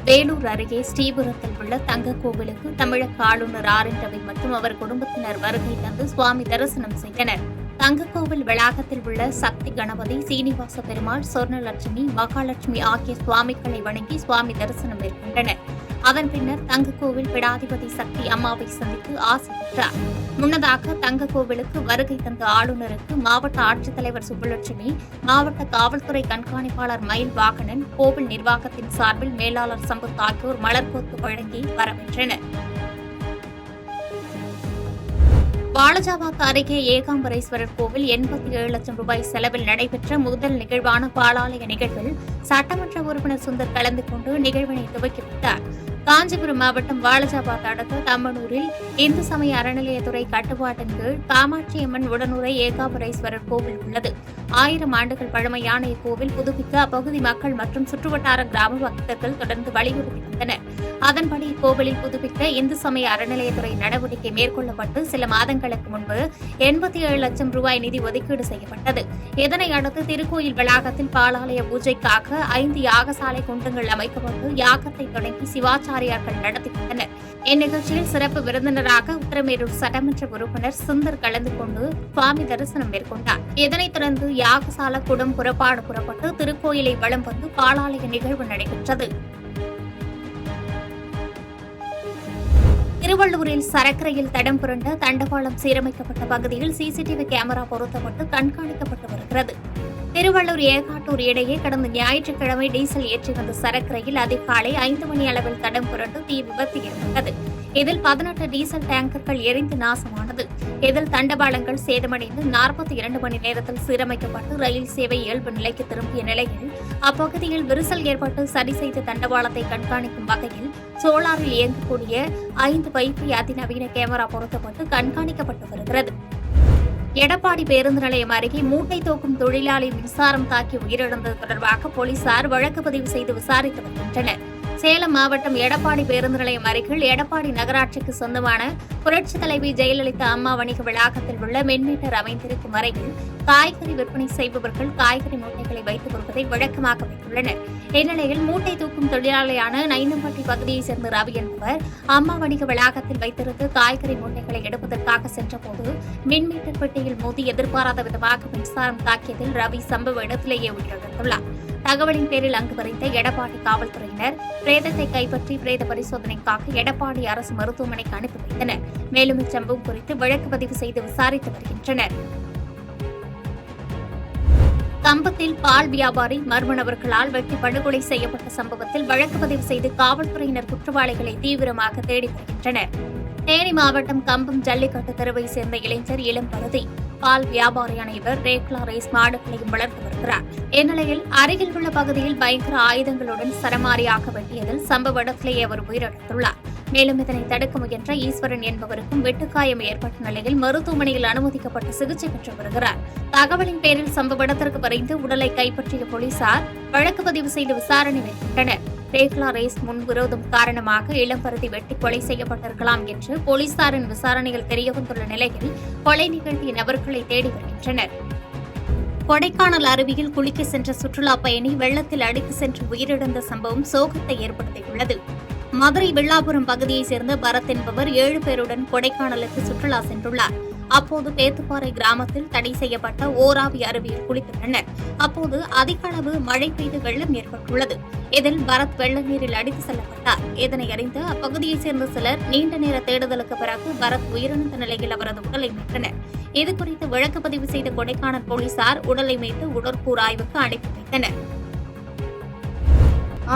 வேலூர் அருகே ஸ்ரீபுரத்தில் உள்ள தங்க கோவிலுக்கு தமிழக ஆளுநர் ஆர் என் ரவி மற்றும் அவர் குடும்பத்தினர் வருகை தந்து சுவாமி தரிசனம் செய்தனர். தங்கக்கோவில் வளாகத்தில் உள்ள சக்தி கணபதி, சீனிவாச பெருமாள், சொர்ணலட்சுமி, மகாலட்சுமி ஆகிய சுவாமிகளை வணங்கி சுவாமி தரிசனம் மேற்கொண்டனர். அதன் பின்னர் தங்கக்கோவில் பீடாதிபதி சக்தி அம்மாவை சந்தித்து ஆசி பெற்றார். முன்னதாக தங்கக்கோவிலுக்கு வருகை தந்த ஆளுநருக்கு மாவட்ட ஆட்சித்தலைவர் சுப்புலட்சுமி, மாவட்ட காவல்துறை கண்காணிப்பாளர் மயில் வாகனன், கோவில் நிர்வாகத்தின் சார்பில் மேலாளர் சம்பத் ஆகியோர் மலர்கொத்து வழங்கி வரவேற்றனர். வாலஜாபாத் அருகே ஏகாம்பரேஸ்வரர் கோவில் 87 லட்சம் ரூபாய் செலவில் நடைபெற்ற முதல் நிகழ்வான பாலாலய நிகழ்வில் சட்டமன்ற உறுப்பினர் சுந்தர் கலந்து கொண்டு நிகழ்வினை துவக்கி வைத்தார். காஞ்சிபுரம் மாவட்டம் வாலஜாபாத் அடுத்த தம்மனூரில் இந்து சமய அறநிலையத்துறை கட்டுப்பாட்டின் கீழ் காமாட்சியம்மன் உடனுறை ஏகாம்பரேஸ்வரர் கோவில் உள்ளது. 1000 ஆண்டுகள் பழமையான இக்கோவில் புதுப்பிக்க அப்பகுதி மக்கள் மற்றும் சுற்றுவட்டார கிராம பக்தர்கள் தொடர்ந்து வலியுறுத்தி வந்தனர். அதன்படி இக்கோவிலில் புதுப்பிக்க இந்து சமய அறநிலையத்துறை நடவடிக்கை மேற்கொள்ளப்பட்டு சில மாதங்களுக்கு முன்பு 87 லட்சம் ரூபாய் நிதி ஒதுக்கீடு செய்யப்பட்டது. இதனையடுத்து திருக்கோயில் வளாகத்தில் பாலாலய பூஜைக்காக 5 யாகசாலை குண்டங்கள் அமைக்கப்பட்டு யாகத்தை தொடங்கி சிவாச்சாரியார்கள் நடத்தி வந்தனர். இந்நிகழ்ச்சியில் சிறப்பு விருந்தினராக உத்தரமேரூர் சட்டமன்ற உறுப்பினர் சுந்தர் கலந்து கொண்டு சுவாமி தரிசனம் மேற்கொண்டார். இதனைத் தொடர்ந்து யாகசால குடம் புறப்பட்டு திருக்கோயிலை வலம் வந்து பாலாலய நிகழ்வு நடைபெற்றது. திருவள்ளூரில் சரக்கரையில் தடம் புரண்ட தண்டவாளம் சீரமைக்கப்பட்ட பகுதியில் சிசிடிவி கேமரா பொருத்தப்பட்டு கண்காணிக்கப்பட்டு வருகிறது. திருவள்ளூர் ஏகாட்டூர் இடையே கடந்த ஞாயிற்றுக்கிழமை டீசல் ஏற்றி வந்த சரக்கரையில் அதிகாலை 5 மணி அளவில் தடம் புரண்டு தீ விபத்து ஏற்பட்டது. இதில் 18 டீசல் டேங்கர்கள் எரிந்து நாசமானது. இதில் தண்டவாளங்கள் சேதமடைந்து 42 மணி நேரத்தில் சீரமைக்கப்பட்டு ரயில் சேவை இயல்பு நிலைக்கு திரும்பிய நிலையில் அப்பகுதியில் விரிசல் ஏற்பட்டு சரி செய்த தண்டவாளத்தை கண்காணிக்கும் வகையில் சோலாரில் இயங்கக்கூடிய 5 வைஃபை அதிநவீன கேமரா பொருத்தப்பட்டு கண்காணிக்கப்பட்டு வருகிறது. எடப்பாடி பேருந்து நிலையம் அருகே மூட்டை தூக்கும் தொழிலாளி மின்சாரம் தாக்கி உயிரிழந்தது தொடர்பாக போலீசார் வழக்கு பதிவு செய்து விசாரித்து வருகின்றனர். சேலம் மாவட்டம் எடப்பாடி பேருந்து நிலையம் அருகில் எடப்பாடி நகராட்சிக்கு சொந்தமான புரட்சித் தலைவி ஜெயலலிதா அம்மா வணிக வளாகத்தில் உள்ள மின்மீட்டர் அமைந்திருக்கும் அறையில் காய்கறி விற்பனை செய்பவர்கள் காய்கறி மூட்டைகளை வைத்து வருவதை வழக்கமாக வைத்துள்ளனர். இந்நிலையில் மூட்டை தூக்கும் தொழிலாளியான நைனம்பட்டி பகுதியைச் சேர்ந்த ரவி என்பவர் அம்மா வணிக வளாகத்தில் வைத்திருந்து காய்கறி மூட்டைகளை எடுப்பதற்காக சென்றபோது மின்மீட்டர் பெட்டியில் மோதி எதிர்பாராத விதமாக மின்சாரம் தாக்கியதில் ரவி சம்பவ இடத்திலேயே உயிரிழந்துள்ளார். தகவலின் பேரில் அங்கு வரைந்த எடப்பாடி காவல்துறையினர் பிரேதத்தை கைப்பற்றி பிரேத பரிசோதனைக்காக எடப்பாடி அரசு மருத்துவமனைக்கு அனுப்பி வைத்தனர். மேலும் இச்சம்பவம் குறித்து வழக்கு பதிவு செய்து விசாரித்து வருகின்றனர். கம்பத்தில் பால் வியாபாரி மர்ம நபர்களால் வெட்டி படுகொலை செய்யப்பட்ட சம்பவத்தில் வழக்கு பதிவு செய்து காவல்துறையினர் குற்றவாளிகளை தீவிரமாக தேடி வருகின்றனர். தேனி மாவட்டம் கம்பம் ஜல்லிக்கட்டு தெருவை சேர்ந்த இளைஞர் இளம்பருதி பால் வியாபாரியான இவர் ரேக்லா ரேஸ் மாடுகளையும் வளர்த்து வருகிறார். இந்நிலையில் அருகில் உள்ள பகுதியில் பயங்கர ஆயுதங்களுடன் சரமாரியாக வெட்டியதில் சம்பவ இடத்திலேயே அவர் உயிரிழந்துள்ளார். மேலும் இதனை தடுக்க முயன்ற ஈஸ்வரன் என்பவருக்கும் வெட்டுக்காயம் ஏற்பட்ட நிலையில் மருத்துவமனையில் அனுமதிக்கப்பட்டு சிகிச்சை பெற்று வருகிறார். தகவலின் பேரில் சம்பவ இடத்திற்கு விரைந்து உடலை கைப்பற்றிய போலீசார் வழக்கு பதிவு செய்து விசாரணை மேற்கொண்டனர். ரேக்லா ரேஸ் முன்விரோதம் காரணமாக இளம்பருதி வெட்டி கொலை செய்யப்பட்டிருக்கலாம் என்று போலீசாரின் விசாரணையில் தெரியவந்துள்ள நிலையில் கொலை நிகழ்த்திய நபர்களை தேடி வருகின்றனர். கொடைக்கானல் அருவியில் குளிக்க சென்ற சுற்றுலா பயணி வெள்ளத்தில் அடித்து சென்று உயிரிழந்த சம்பவம் சோகத்தை ஏற்படுத்தியுள்ளது. மதுரை வில்லாபுரம் பகுதியைச் சேர்ந்த பரத் என்பவர் 7 பேருடன் கொடைக்கானலுக்கு சுற்றுலா சென்றுள்ளார். அப்போது பேத்துப்பாறை கிராமத்தில் தடை செய்யப்பட்ட ஓராவி அருவியில் குளித்துள்ளனர். அப்போது அதிக அளவு மழை பெய்து வெள்ளம் ஏற்பட்டுள்ளது. இதில் பரத் வெள்ள நீரில் அடித்து செல்லப்பட்டார். இதனை அறிந்து அப்பகுதியைச் சேர்ந்த சிலர் நீண்ட நேர தேடுதலுக்கு பிறகு பரத் உயிரிழந்த நிலையில் அவரது உடலை மீட்டனர். இதுகுறித்து வழக்கு பதிவு செய்த கொடைக்கானல் போலீசார் உடலை மீட்டு உடற்கூறு ஆய்வுக்கு அனுப்பி வைத்தனர்.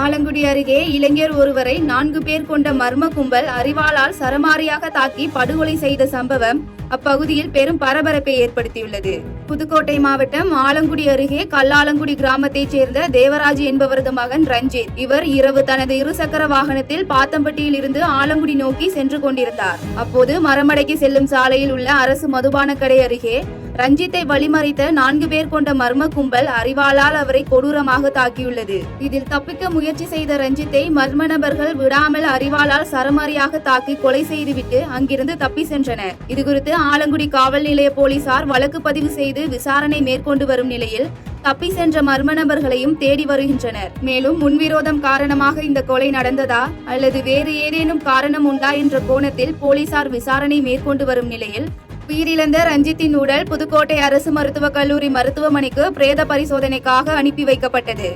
ஆலங்குடி அருகே இளைஞர் ஒருவரை 4 பேர் கொண்ட மர்ம கும்பல் அரிவாளால் சரமாரியாக தாக்கி படுகொலை செய்த சம்பவம் அப்பகுதியில் பெரும் பரபரப்பை ஏற்படுத்தியுள்ளது. புதுக்கோட்டை மாவட்டம் ஆலங்குடி அருகே கல்லாலங்குடி கிராமத்தைச் சேர்ந்த தேவராஜ் என்பவரது மகன் ரஞ்சித். இவர் இரவு தனது இருசக்கர வாகனத்தில் பாத்தம்பட்டியில் இருந்து ஆலங்குடி நோக்கி சென்று கொண்டிருந்தார். அப்போது மரமடைக்கு செல்லும் சாலையில் உள்ள அரசு மதுபான கடை அருகே ரஞ்சித்தை வழிமறித்த 4 பேர் கொண்ட மர்ம கும்பல் அரிவாளால் அவரை கொடூரமாக தாக்கியுள்ளது. இதில் தப்பிக்க முயற்சி செய்த ரஞ்சித்தை மர்ம நபர்கள் விடாமல் அரிவாளால் சரமாரியாக தாக்கி கொலை செய்துவிட்டு அங்கிருந்து தப்பி சென்றனர். இதுகுறித்து ஆலங்குடி காவல் நிலைய போலீசார் வழக்கு பதிவு செய்து விசாரணை மேற்கொண்டு வரும் நிலையில் தப்பி சென்ற மர்ம நபர்களையும் தேடி வருகின்றனர். மேலும் முன்விரோதம் காரணமாக இந்த கொலை நடந்ததா அல்லது வேறு ஏதேனும் காரணம் உண்டா என்ற கோணத்தில் போலீசார் விசாரணை மேற்கொண்டு வரும் நிலையில் உயிரிழந்த ரஞ்சித்தின் உடல் புதுக்கோட்டை அரசு மருத்துவக் கல்லூரி மருத்துவமனைக்கு பிரேத பரிசோதனைக்காக அனுப்பி வைக்கப்பட்டது.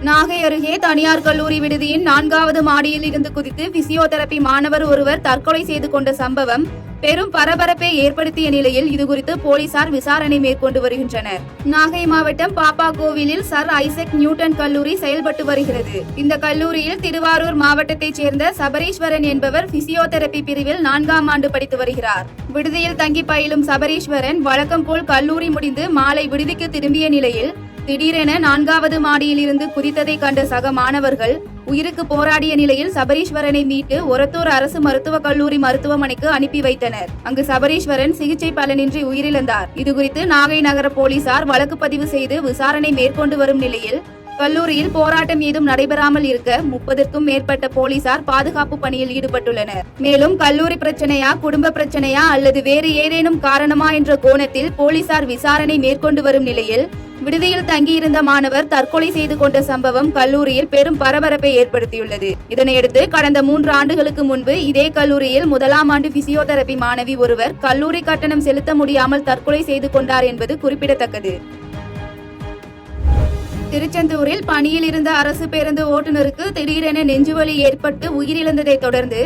நாகை அருகே தனியார் கல்லூரி விடுதியின் 4வது மாடியில் இருந்து குதித்து பிசியோதெரபி மாணவர் ஒருவர் தற்கொலை செய்து கொண்ட சம்பவம் பெரும் பரபரப்பை ஏற்படுத்திய நிலையில் இதுகுறித்து போலீசார் விசாரணை மேற்கொண்டு வருகின்றனர். நாகை மாவட்டம் பாப்பாக்கோவிலில் சர் ஐசக் நியூட்டன் கல்லூரி செயல்பட்டு வருகிறது. இந்த கல்லூரியில் திருவாரூர் மாவட்டத்தைச் சேர்ந்த சபரீஸ்வரன் என்பவர் பிசியோதெரபி பிரிவில் 4ஆம் ஆண்டு படித்து வருகிறார். விடுதியில் தங்கி பயிலும் சபரீஸ்வரன் வழக்கம் போல் கல்லூரி முடிந்து மாலை விடுதிக்கு திரும்பிய நிலையில் திடீரென 4வது மாடியில் இருந்து குதித்ததை கண்ட சக மாணவர்கள் உயிருக்கு போராடிய நிலையில் சபரீஸ்வரனை மீட்டு ஒரத்தூர் அரசு மருத்துவக் கல்லூரி மருத்துவமனைக்கு அனுப்பி வைத்தனர். அங்கு சபரீஸ்வரன் சிகிச்சை பலனின்றி உயிரிழந்தார். இதுகுறித்து நாகை நகர போலீசார் வழக்கு பதிவு செய்து விசாரணை மேற்கொண்டு வரும் நிலையில் கல்லூரியில் போராட்டம் ஏதும் நடைபெறாமல் இருக்க 30க்கும் மேற்பட்ட போலீசார் பாதுகாப்பு பணியில் ஈடுபட்டுள்ளனர். மேலும் கல்லூரி பிரச்சனையா, குடும்ப பிரச்சனையா அல்லது வேறு ஏதேனும் காரணமா என்ற கோணத்தில் போலீசார் விசாரணை மேற்கொண்டு வரும் நிலையில் விடுதியில் தங்கியிருந்த மாணவர் தற்கொலை செய்து கொண்ட சம்பவம் கல்லூரியில் பெரும் பரபரப்பை ஏற்படுத்தியுள்ளது. இதனையடுத்து கடந்த 3 ஆண்டுகளுக்கு முன்பு இதே கல்லூரியில் 1ஆம் ஆண்டு பிசியோதெரபி மாணவி ஒருவர் கல்லூரி கட்டணம் செலுத்த முடியாமல் தற்கொலை செய்து கொண்டார் என்பது குறிப்பிடத்தக்கது. திருச்செந்தூரில் பணியில் இருந்த அரசு பேருந்து ஓட்டுநருக்கு திடீரென நெஞ்சுவலி ஏற்பட்டு உயிரிழந்ததை தொடர்ந்து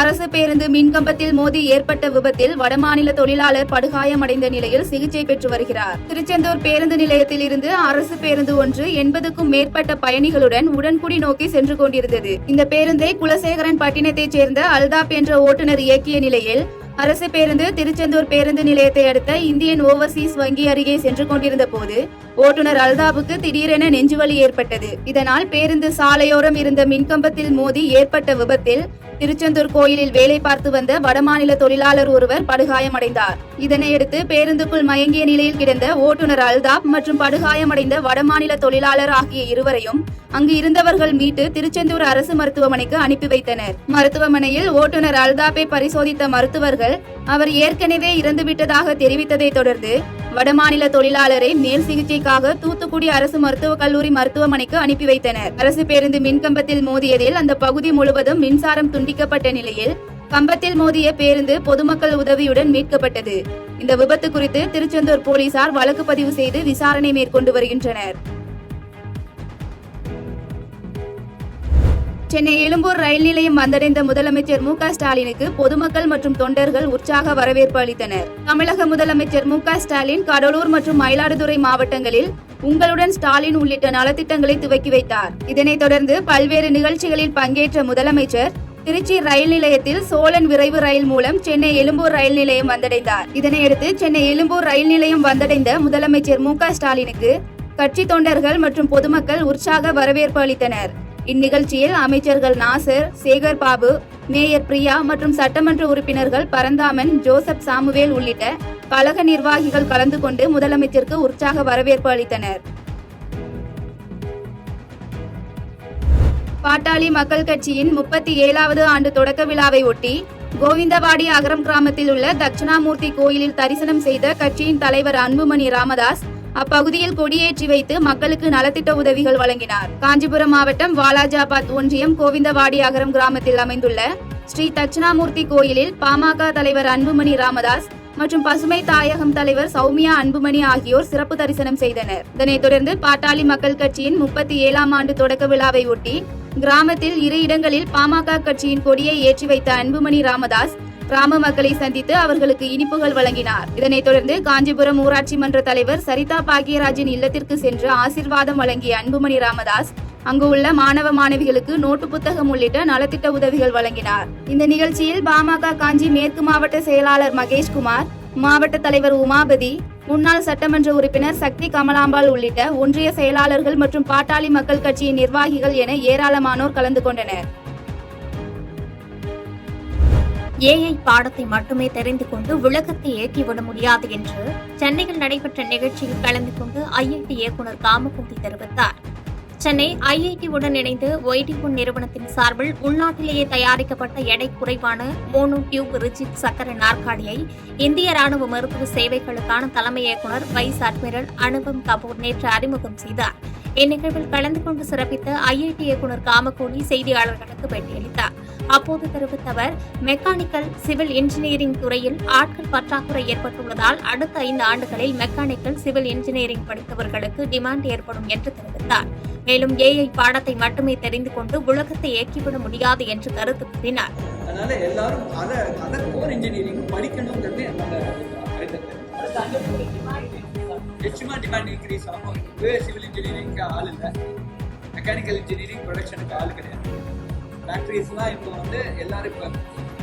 அரசு பேருந்து மின்கம்பத்தில் மோதி ஏற்பட்ட விபத்தில் வடமாநில தொழிலாளர் படுகாயமடைந்த நிலையில் சிகிச்சை பெற்று வருகிறார். திருச்செந்தூர் பேருந்து நிலையத்தில் இருந்து அரசு பேருந்து ஒன்று 80க்கும் மேற்பட்ட பயணிகளுடன் உடன்குடி நோக்கி சென்று கொண்டிருந்தது. இந்த பேருந்தை குலசேகரன் பட்டினத்தைச் சேர்ந்த அல்தாப் என்ற ஓட்டுநர் இயக்கிய நிலையில் அரசு பேருந்து திருச்செந்தூர் பேருந்து நிலையத்தை அடுத்த இந்தியன் ஓவர்சீஸ் வங்கி அருகே சென்று கொண்டிருந்த போது ஓட்டுநர் அல்தாபுக்கு திடீரென நெஞ்சுவலி ஏற்பட்டது. இதனால் பேருந்து சாலையோரம் இருந்த மின்கம்பத்தில் மோதி ஏற்பட்ட விபத்தில் திருச்செந்தூர் கோயிலில் வேலை பார்த்து வந்த வடமாநில தொழிலாளர் ஒருவர் படுகாயமடைந்தார். இதனையடுத்து பேருந்துக்குள் மயங்கிய நிலையில் கிடந்த ஓட்டுநர் அல்தாப் மற்றும் படுகாயமடைந்த வடமாநில தொழிலாளர் ஆகிய இருவரையும் அங்கு இருந்தவர்கள் மீட்டு திருச்செந்தூர் அரசு மருத்துவமனைக்கு அனுப்பி வைத்தனர். மருத்துவமனையில் ஓட்டுநர் அல்தாப்பை பரிசோதித்த மருத்துவர்கள் அவர் ஏற்கனவே இறந்துவிட்டதாக தெரிவித்ததை தொடர்ந்து வடமாநில தொழிலாளரை மேல் சிகிச்சைக்காக தூத்துக்குடி அரசு மருத்துவக் கல்லூரி மருத்துவமனைக்கு அனுப்பி வைத்தனர். அரசு பேருந்து மின்கம்பத்தில் மோதியதில் அந்த பகுதி முழுவதும் மின்சாரம் துண்டிக்கப்பட்ட நிலையில் கம்பத்தில் மோதிய பேருந்து பொதுமக்கள் உதவியுடன் மீட்கப்பட்டது. இந்த விபத்து குறித்து திருச்செந்தூர் போலீசார் வழக்கு பதிவு செய்து விசாரணை மேற்கொண்டு வருகின்றனர். சென்னை எழும்பூர் ரயில் நிலையம் வந்தடைந்த முதலமைச்சர் மு.க. ஸ்டாலினுக்கு பொதுமக்கள் மற்றும் தொண்டர்கள் உற்சாக வரவேற்பு அளித்தனர். தமிழக முதலமைச்சர் மு.க. ஸ்டாலின் கடலூர் மற்றும் மயிலாடுதுறை மாவட்டங்களில் உங்களுடன் ஸ்டாலின் உள்ளிட்ட நலத்திட்டங்களை துவக்கி வைத்தார். இதனைத் தொடர்ந்து பல்வேறு நிகழ்ச்சிகளில் பங்கேற்ற முதலமைச்சர் திருச்சி ரயில் நிலையத்தில் சோழன் விரைவு ரயில் மூலம் சென்னை எழும்பூர் ரயில் நிலையம் வந்தடைந்தார். இதனையடுத்து சென்னை எழும்பூர் ரயில் நிலையம் வந்தடைந்த முதலமைச்சர் மு.க. ஸ்டாலினுக்கு கட்சி தொண்டர்கள் மற்றும் பொதுமக்கள் உற்சாக வரவேற்பு அளித்தனர். இந்நிகழ்ச்சியில் அமைச்சர்கள் நாசர், சேகர் பாபு, மேயர் பிரியா மற்றும் சட்டமன்ற உறுப்பினர்கள் பரந்தாமன், ஜோசப் சாமுவேல் உள்ளிட்ட கழக நிர்வாகிகள் கலந்து கொண்டு முதலமைச்சருக்கு உற்சாக வரவேற்பு அளித்தனர். பாட்டாளி மக்கள் கட்சியின் 37வது ஆண்டு தொடக்க விழாவை ஒட்டி கோவிந்தவாடி அகரம் கிராமத்தில் உள்ள தட்சிணாமூர்த்தி கோயிலில் தரிசனம் செய்த கட்சியின் தலைவர் அன்புமணி ராமதாஸ் அப்பகுதியில் கொடியேற்றி வைத்து மக்களுக்கு நலத்திட்ட உதவிகள் வழங்கினார். காஞ்சிபுரம் மாவட்டம் வாலாஜாபாத் ஒன்றியம் கோவிந்தவாடி அகரம் கிராமத்தில் அமைந்துள்ள ஸ்ரீ தட்சிணாமூர்த்தி கோயிலில் பாமக தலைவர் அன்புமணி ராமதாஸ் மற்றும் பசுமை தாயகம் தலைவர் சௌமியா அன்புமணி ஆகியோர் சிறப்பு தரிசனம் செய்தனர். இதனைத் தொடர்ந்து பாட்டாளி மக்கள் கட்சியின் 37ஆம் ஆண்டு தொடக்க விழாவை ஒட்டி கிராமத்தில் 2 இடங்களில் பாமக கட்சியின் கொடியை ஏற்றி வைத்த அன்புமணி ராமதாஸ் கிராம மக்களை சந்தித்து அவர்களுக்கு இனிப்புகள் வழங்கினார். இதனைத் தொடர்ந்து காஞ்சிபுரம் ஊராட்சி மன்ற தலைவர் சரிதா பாக்கியராஜின் இல்லத்திற்கு சென்று ஆசீர்வாதம் வழங்கிய அன்புமணி ராமதாஸ் அங்கு உள்ள மாணவ மாணவிகளுக்கு நோட்டு புத்தகம் உள்ளிட்ட நலத்திட்ட உதவிகள் வழங்கினார். இந்த நிகழ்ச்சியில் பாமக காஞ்சி மேற்கு மாவட்ட செயலாளர் மகேஷ்குமார், மாவட்ட தலைவர் உமாபதி, முன்னாள் சட்டமன்ற உறுப்பினர் சக்தி கமலாம்பாள் உள்ளிட்ட ஒன்றிய செயலாளர்கள் மற்றும் பாட்டாளி மக்கள் கட்சியின் நிர்வாகிகள் என ஏராளமானோர் கலந்து கொண்டனர். ஏஐ பாடத்தை மட்டுமே தெரிந்து கொண்டு விளக்கத்தை இயக்கிவிட முடியாது என்று சென்னையில் நடைபெற்ற நிகழ்ச்சியில் கலந்து கொண்டு ஐஐடி இயக்குநர் காமகோட்டி தெரிவித்தார். சென்னை ஐஐடியுடன் இணைந்து ஒய்டிபுன் நிறுவனத்தின் சார்பில் உள்நாட்டிலேயே தயாரிக்கப்பட்ட எடை குறைவான மோனோ டியூப் ரிஜிட் சக்கர நாற்காலியை இந்திய ராணுவ மருத்துவ சேவைகளுக்கான தலைமை இயக்குநர் வைஸ் அட்மிரல் அனுபம் கபூர் நேற்று அறிமுகம் செய்தார். இந்நிகழ்வில் கலந்து கொண்டு சிறப்பித்த ஐஐடி இயக்குநர் காமகோடி செய்தியாளர்களுக்கு பேட்டியளித்தார். அப்போது தெரிவித்த அவர், மெக்கானிக்கல் சிவில் இன்ஜினியரிங் துறையில் ஆட்கள் பற்றாக்குறை ஏற்பட்டுள்ளதால் அடுத்த 5 ஆண்டுகளில் மெக்கானிக்கல் சிவில் இன்ஜினியரிங் படித்தவர்களுக்கு டிமாண்ட் ஏற்படும் என்று தெரிவித்தார். மேலும் ஏஐ பாடத்தை மட்டுமே தெரிந்து கொண்டு உலகத்தை இயக்கிவிட முடியாது என்று கருத்து கூறினார். அதனால எல்லாரும் அதை கோர் இன்ஜினியரிங் படிக்கணுங்கிறது என்னோட நிச்சயமா டிமாண்ட் இன்க்ரீஸ் ஆகும். சிவில் இன்ஜினியரிங்க்கு ஆள் இல்லை, மெக்கானிக்கல் இன்ஜினியரிங் ப்ரொடக்ஷனுக்கு ஆள் கிடையாது. ஃபேக்ட்ரிஸ்லாம் இப்போ எல்லாரும் இப்போ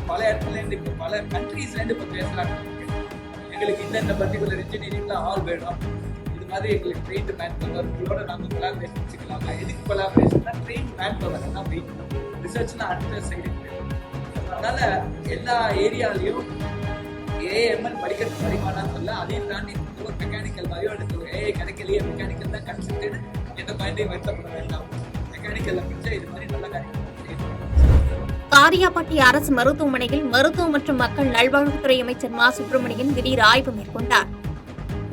பல இடத்துலேருந்து இப்போ பல கண்ட்ரீஸ்லேருந்து இப்போ பேசுகிறாங்க, எங்களுக்கு இந்த பர்டிகுலர் இன்ஜினியரிங்கில் ஆள் வேணும், இது மாதிரி எங்களுக்கு ட்ரெயின்டு மேன் பவர் உங்களோட நாங்கள் கொலாபரேஷன் வச்சுக்கலாமா. எதுக்கு கொலாபரேஷன்னா ட்ரெயின் மேன் பவர் தான் வெயிட் ரிசர்ச்னா அடுத்த சைடு. அதனால எல்லா ஏரியாலையும் ஏஎம்எல் படிக்கிறதுக்கு வருமானம் சொல்ல, அதையும் தாண்டி ஒரு மெக்கானிக்கல் பயோ எடுத்து ஒரு ஏஐ கிடைக்கலையே, மெக்கானிக்கல் தான் கன்சல்டட், எந்த பாயிண்டையும் வருத்தப்பட வேண்டாம், மெக்கானிக்கல்ல படிச்சா இது மாதிரி நல்ல காரியம். காரியாபட்டி அரசு மருத்துவமனையில் மருத்துவ மற்றும் மக்கள் நல்வாழ்வுத்துறை அமைச்சர் மா சுப்பிரமணியன் திடீர் ஆய்வு மேற்கொண்டார்.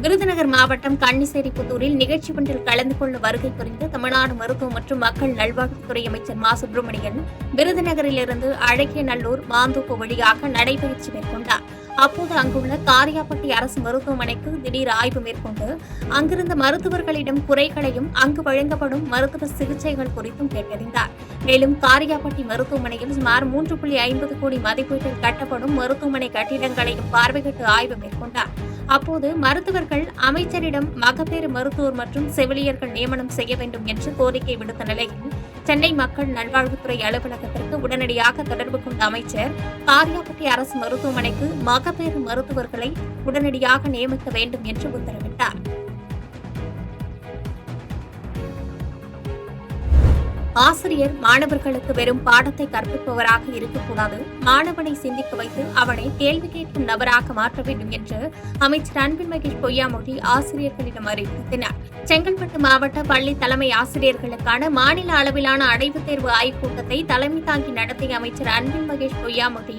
விருதுநகர் மாவட்டம் கன்னிசேரிப்புத்தூரில் நிகழ்ச்சி ஒன்றில் கலந்து கொள்ள வருகை புரிந்த தமிழ்நாடு மருத்துவ மற்றும் மக்கள் நல்வாழ்வுத்துறை அமைச்சர் மா சுப்பிரமணியன் விருதுநகரிலிருந்து அழகியநல்லூர் மாந்தோப்பு வழியாக நடைபயிற்சி மேற்கொண்டார். அப்போது அங்குள்ள காரியாபட்டி அரசு மருத்துவமனைக்கு திடீர் ஆய்வு மேற்கொண்டு அங்கிருந்த மருத்துவர்களிடம் குறைகளையும் அங்கு வழங்கப்படும் மருத்துவ சிகிச்சைகள் குறித்தும் கேட்டறிந்தார். மேலும் காரியாபட்டி மருத்துவமனையில் சுமார் 3.50 கோடி மதிப்பீட்டில் கட்டப்படும் மருத்துவமனை கட்டிடங்களையும் பார்வையிட்டு ஆய்வு மேற்கொண்டார். அப்போது மருத்துவர்கள் அமைச்சரிடம் மகப்பேறு மருத்துவர் மற்றும் செவிலியர்கள் நியமனம் செய்ய வேண்டும் என்று கோரிக்கை விடுத்த நிலையில் சென்னை மக்கள் நல்வாழ்வுத்துறை அலுவலகத்திற்கு உடனடியாக தொடர்பு கொண்ட அமைச்சர் காரியாபட்டி அரசு மருத்துவமனைக்கு மகப்பேறு மருத்துவர்களை உடனடியாக நியமிக்க வேண்டும் என்று உத்தரவிட்டார். ஆசிரியர் மாணவர்களுக்கு வெறும் பாடத்தை கற்பிப்பவராக இருக்கக்கூடாது, மாணவனை சிந்திக்க வைத்து அவனை கேள்வி கேட்கும் நபராக மாற்ற வேண்டும் என்று அமைச்சர் அன்பில் மகேஷ் பொய்யாமொழி ஆசிரியர்களிடம் அறிவுறுத்தினார். செங்கல்பட்டு மாவட்ட பள்ளி தலைமை ஆசிரியர்களுக்கான மாநில அளவிலான அடைவுத் தேர்வு ஆய்வுக் கூட்டத்தை தலைமை தாங்கி நடத்திய அமைச்சர் அன்பில் மகேஷ் பொய்யாமொழி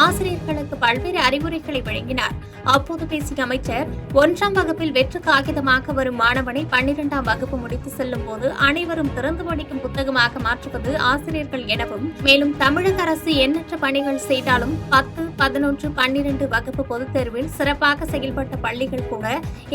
ஆசிரியர்களுக்கு பல்வேறு அறிவுரைகளை வழங்கினார். அப்போது பேசிய அமைச்சர், 1ஆம் வகுப்பில் வெற்று காகிதமாக வரும் மாணவனை 12ஆம் வகுப்பு முடித்து செல்லும் போது அனைவரும் திறந்து படிக்கும் புத்தகமாக மாற்றுவது ஆசிரியர்கள் எனவும், மேலும் தமிழக அரசு எண்ணற்ற பணிகள் செய்தாலும் 10, 11, 12 வகுப்பு பொதுத் தேர்வில் சிறப்பாக செயல்பட்ட பள்ளிகள் கூட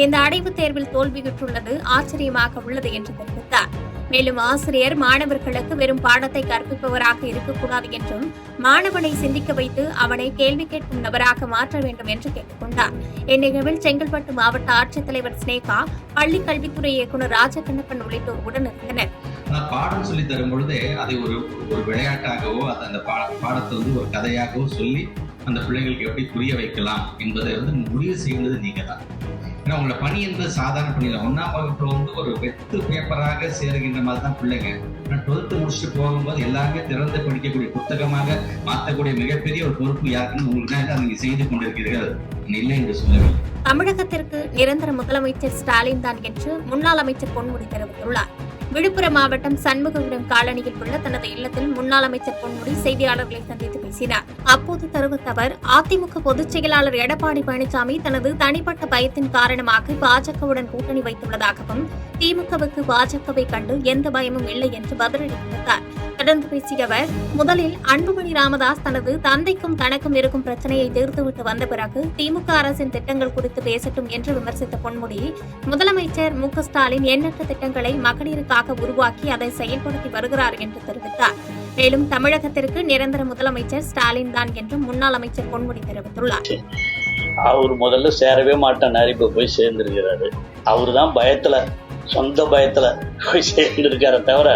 இந்த அடைவுத் தேர்வில் தோல்வியுற்றுள்ளது ஆச்சரியமாக உள்ளது என்று தெரிவித்தார். மேலும் ஆசிரியர் மாணவர்களுக்கு வெறும் பாடத்தை கற்பிப்பவராக இருக்கக்கூடாது என்றும், மாணவனை சிந்திக்க வைத்து அவனை கேள்வி கேட்கும் நபராக மாற்ற வேண்டும் என்று கேட்டுக் கொண்டார். இந்நிகழ்வில் செங்கல்பட்டு மாவட்ட ஆட்சித்தலைவர் ஸ்னேகா, பள்ளி கல்வித்துறை இயக்குநர் ராஜகண்ணப்பன் உள்ளிட்டோர் உடனிருந்தனர். பாடம் சொல்லி தரும் பொழுது அதை ஒரு விளையாட்டாகவோ அந்த பாடத்தை ஒரு கதையாகவோ சொல்லி அந்த பிள்ளைங்களுக்கு எப்படி புரிய வைக்கலாம் என்பதை முடிவு செய்வது நீங்க தான். ஏன்னா உங்களை பணி என்பது சாதாரண பணி இல்லை. 1ஆம் வகுப்புல ஒரு வெத்து பேப்பராக சேருகின்ற மாதிரி தான் பிள்ளைங்க. 12th முடிச்சுட்டு போகும்போது எல்லாருமே திறந்து படிக்கக்கூடிய புத்தகமாக மாற்றக்கூடிய மிகப்பெரிய ஒரு பொறுப்பு யாருக்குன்னு உங்களுக்கு தான் நீங்க செய்து கொண்டிருக்கிறீர்கள், இல்லை என்று சொல்லவில்லை. தமிழகத்திற்கு நிரந்தர முதலமைச்சர் ஸ்டாலின் தான் என்று முன்னாள் அமைச்சர் பொன்முடி தெரிவித்துள்ளார். விழுப்புரம் மாவட்டம் சண்முகபுரம் காலனியில் உள்ள தனது இல்லத்தில் முன்னாள் அமைச்சர் பொன்முடி செய்தியாளர்களை சந்தித்து பேசினார். அப்போது தெரிவித்த அவர், அதிமுக பொதுச் செயலாளர் எடப்பாடி பழனிசாமி தனது தனிப்பட்ட பயத்தின் காரணமாக பாஜகவுடன் கூட்டணி வைத்துள்ளதாகவும், திமுகவுக்கு பாஜகவை கண்டு எந்த பயமும் இல்லை என்று பதிலடி கொடுத்தார். தொடர்ந்து பேசிய அவர், முதலில் அன்புமணி ராமதாஸ் தனது தந்தைக்கும் தனக்கும் இருக்கும் பிரச்சனையை தீர்த்துவிட்டு வந்த பிறகு திமுக அரசின் திட்டங்கள் குறித்து பேசட்டும் என்று விமர்சித்த பொன்முடி, முதலமைச்சர் மு க ஸ்டாலின் எண்ணற்ற திட்டங்களை மகளிருக்காக உருவாக்கி அதை செயல்படுத்தி வருகிறார் என்று தெரிவித்தார். மேலும் தமிழகத்திற்கு நிரந்தர முதலமைச்சர் ஸ்டாலின் தான் என்றும் முன்னாள் அமைச்சர் பொன்முடி தெரிவித்துள்ளார். அவர் முதல்ல சேரவே மாட்டார், இப்ப போய் சேர்ந்திருக்கிறாரு. அவரு தான் பயத்துல, சொந்த பயத்துல போய் சேர்ந்திருக்கார தவிர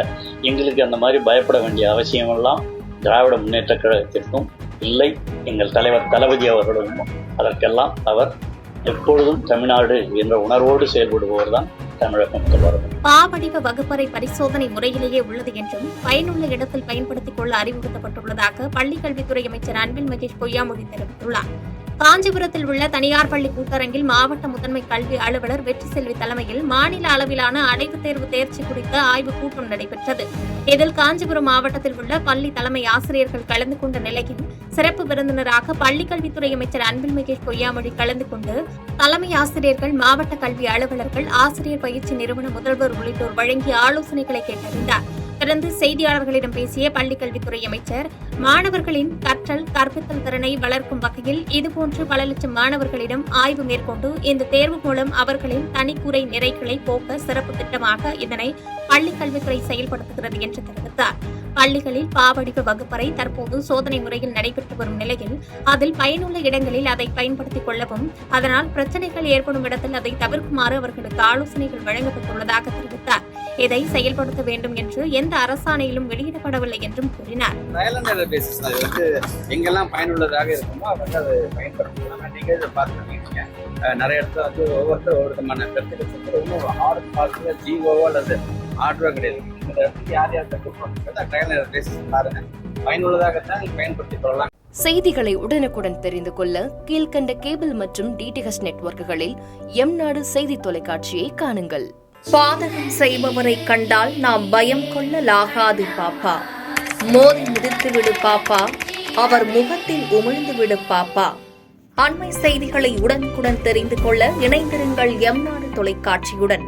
எங்களுக்கு அந்த மாதிரி பயப்பட வேண்டிய அவசியம் எல்லாம் திராவிட முன்னேற்ற கழகத்திற்கும் இல்லை, எங்கள் தலைவர் தளபதி அவர்களும். அதற்கெல்லாம் அவர் எப்பொழுதும் தமிழ்நாடு என்ற உணர்வோடு செயல்படுபவர் தான் தமிழக முதல்வர். பாவடிவ வகுப்பறை பரிசோதனை முறையிலேயே உள்ளது என்றும், பயனுள்ள இடத்தில் பயன்படுத்திக் கொள்ள அறிவுறுத்தப்பட்டுள்ளதாக பள்ளிக் கல்வித்துறை அமைச்சர் அன்பில் மகேஷ் பொய்யாமொழி தெரிவித்துள்ளார். காஞ்சிபுரத்தில் உள்ள தனியார் பள்ளி கூட்டரங்கில் மாவட்ட முதன்மை கல்வி அலுவலர் வெற்றி செல்வி தலைமையில் மாநில அளவிலான அடைவுத் தேர்வு தேர்ச்சி குறித்த ஆய்வுக் கூட்டம் நடைபெற்றது. இதில் காஞ்சிபுரம் மாவட்டத்தில் உள்ள பள்ளி தலைமை ஆசிரியர்கள் கலந்து கொண்ட நிலையில் சிறப்பு விருந்தினராக பள்ளிக்கல்வித்துறை அமைச்சர் அன்பில்மிகு பொய்யாமொழி கலந்து கொண்டு தலைமை ஆசிரியர்கள், மாவட்ட கல்வி அலுவலர்கள், ஆசிரியர் பயிற்சி நிறுவன முதல்வர் உள்ளிட்டோர் வழங்கிய ஆலோசனைகளை கேட்டறிந்தார். தொடர்ந்து செய்தியாளர்களிடம் பேசிய பள்ளிக்கல்வித்துறை அமைச்சர், மாணவர்களின் கற்றல் கற்பித்தல் திறனை வளர்க்கும் வகையில் இதுபோன்று பல லட்சம் மாணவர்களிடம் ஆய்வு மேற்கொண்டு இந்த தேர்வு மூலம் அவர்களின் தனிக்குறை நிறைகளை போக்க சிறப்பு திட்டமாக இதனை பள்ளிக்கல்வித்துறை செயல்படுத்துகிறது என்று தெரிவித்தார். பள்ளிகளில் பாவடிவ வகுப்பறை தற்போது சோதனை முறையில் நடைபெற்று வரும் நிலையில் அதில் பயனுள்ள இடங்களில் அதை பயன்படுத்திக் கொள்ளவும், அதனால் பிரச்சினைகள் ஏற்படும் இடத்தில் அதை தவிர்க்குமாறு அவர்களுக்கு ஆலோசனைகள் வழங்கப்பட்டுள்ளதாக தெரிவித்தார். இதை செயல்படுத்த வேண்டும் என்று எந்த அரசாணையிலும் வெளியிடப்படவில்லை என்றும் கூறினார். எங்கெல்லாம் பயனுள்ளதாக இருக்குமோ அதை பயன்படுத்தலாம். நீங்க இதை பார்த்துருக்கீங்க, நிறைய இடத்துல வந்து ஒவ்வொருத்தர் ஒவ்வொரு விதமான கருத்துக்கள் இன்னும் ஆர்டர் பார்த்து ஜிஓவோ அல்லது ஆர்டரோ கிடையாது. இந்த இடத்துக்கு யார் யார் கற்றுக்கணும் பாருங்க, பயனுள்ளதாகத்தான் பயன்படுத்திக் கொள்ளலாம். செய்திகளை உடனுக்குடன் தெரிந்து கொள்ள கீழ்கண்ட கேபிள் மற்றும் டிடிஹெச் நெட்வொர்க்குகளில் எம்நாடு செய்தி தொலைக்காட்சியை காணுங்கள். பாதகம் செய்பவரை கண்டால் நாம் பயம் கொள்ளலாகாது பாப்பா. மோதி மிதித்துவிடு பாப்பா, அவர் முகத்தில் உமிழ்ந்துவிடு பாப்பா. அண்மை செய்திகளை உடனுக்குடன் தெரிந்து கொள்ள இணைந்திருங்கள் எம்நாடு தொலைக்காட்சியுடன்.